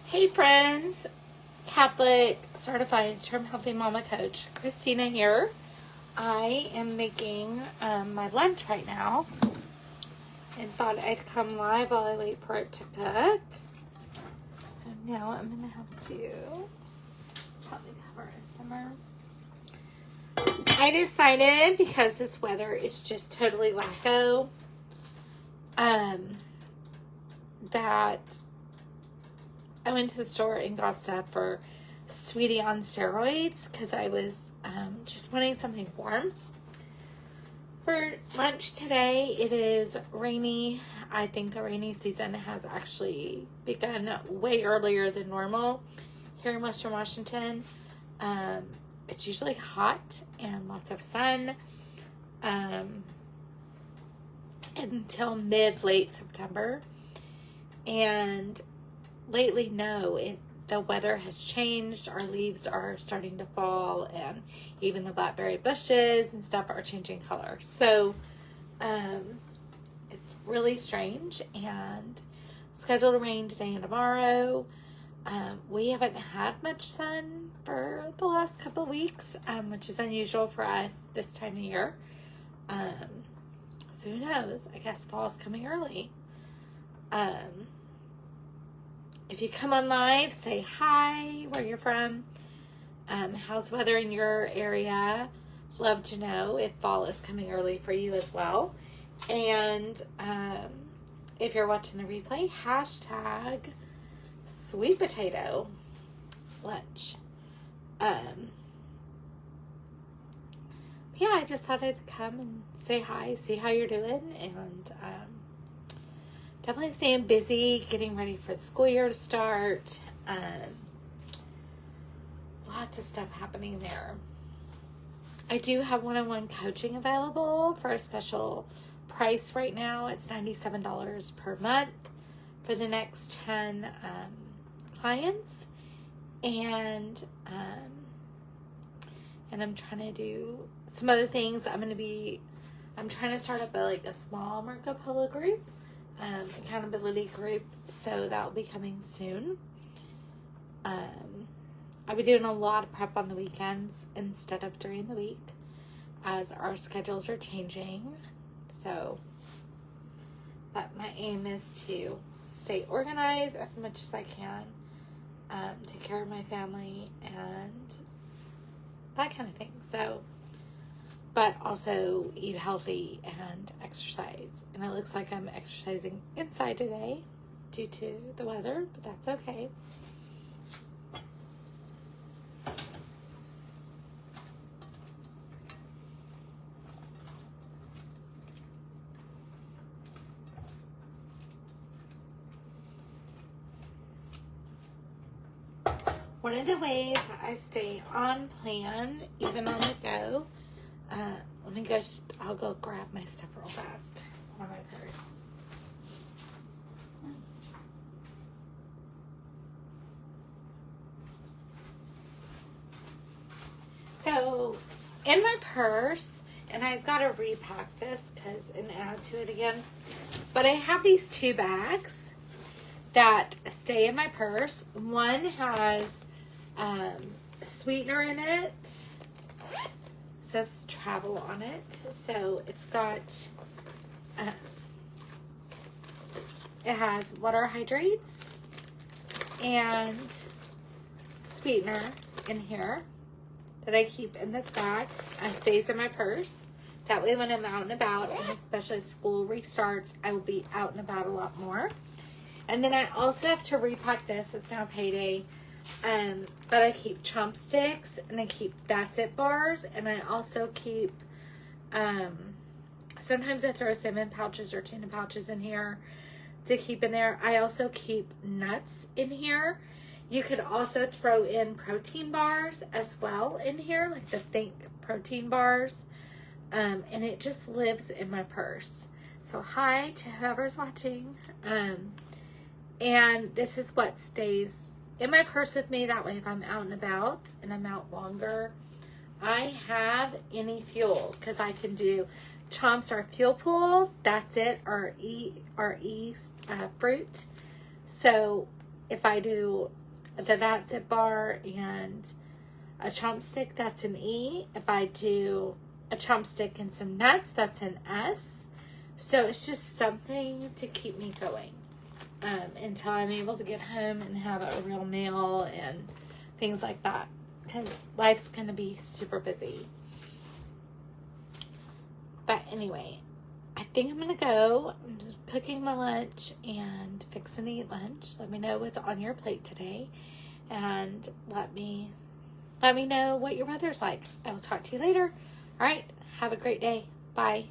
Hey friends, Catholic Certified Term Healthy Mama Coach Christina here. I am making my lunch right now and thought I'd come live while I wait for it to cook. So now I'm going to have to probably cover it somewhere. I decided, because this weather is just totally wacko, that I went to the store and got stuff for Sweetie on steroids because I was just wanting something warm. For lunch today, it is rainy. I think the rainy season has actually begun way earlier than normal here in Western Washington. It's usually hot and lots of sun until mid-late September. And lately, the weather has changed. Our leaves are starting to fall, and even the blackberry bushes and stuff are changing color. So, it's really strange, and scheduled to rain today and tomorrow. We haven't had much sun for the last couple of weeks, which is unusual for us this time of year. So who knows? I guess fall's coming early. If you come on live, say hi, where you're from. How's weather in your area? Love to know if fall is coming early for you as well. And if you're watching the replay, hashtag sweet potato lunch. Yeah, I just thought I'd come and say hi, see how you're doing, and definitely staying busy, getting ready for the school year to start. Lots of stuff happening there. I do have one-on-one coaching available for a special price right now. It's $97 per month for the next 10 clients. And I'm trying to do some other things. I'm trying to start up a small Marco Polo group. Accountability group, so that will be coming soon. I'll be doing a lot of prep on the weekends instead of during the week as our schedules are changing. So, but my aim is to stay organized as much as I can, take care of my family and that kind of thing. So, but also eat healthy and exercise. And it looks like I'm exercising inside today due to the weather, but that's okay. One of the ways I stay on plan, even on the go, I'll go grab my stuff real fast on my purse. So, in my purse, and I've got to repack this and add to it again, but I have these 2 bags that stay in my purse. One has sweetener in it. Says travel on it, so it's got it has water hydrates and sweetener in here that I keep in this bag. It stays in my purse. That way when I'm out and about, and especially as school restarts, I will be out and about a lot more. And then I also have to repack this. It's now payday. But I keep chopsticks, and I keep That's It bars, and I also keep, sometimes I throw salmon pouches or tuna pouches in here to keep in there. I also keep nuts in here. You could also throw in protein bars as well in here, like the Think protein bars, and it just lives in my purse. So hi to whoever's watching, and this is what stays in my purse with me. That way, if I'm out and about and I'm out longer, I have any fuel, because I can do Chomps or Fuel Pool, That's It, or fruit. So if I do the That's It bar and a chopstick, that's an E. If I do a chopstick and some nuts, that's an S. So it's just something to keep me going until I'm able to get home and have a real meal and things like that, because life's going to be super busy. But anyway, I think I'm going to go. I'm just cooking my lunch and fixing to eat lunch. Let me know what's on your plate today, and let me know what your weather's like. I will talk to you later. All right, have a great day. Bye.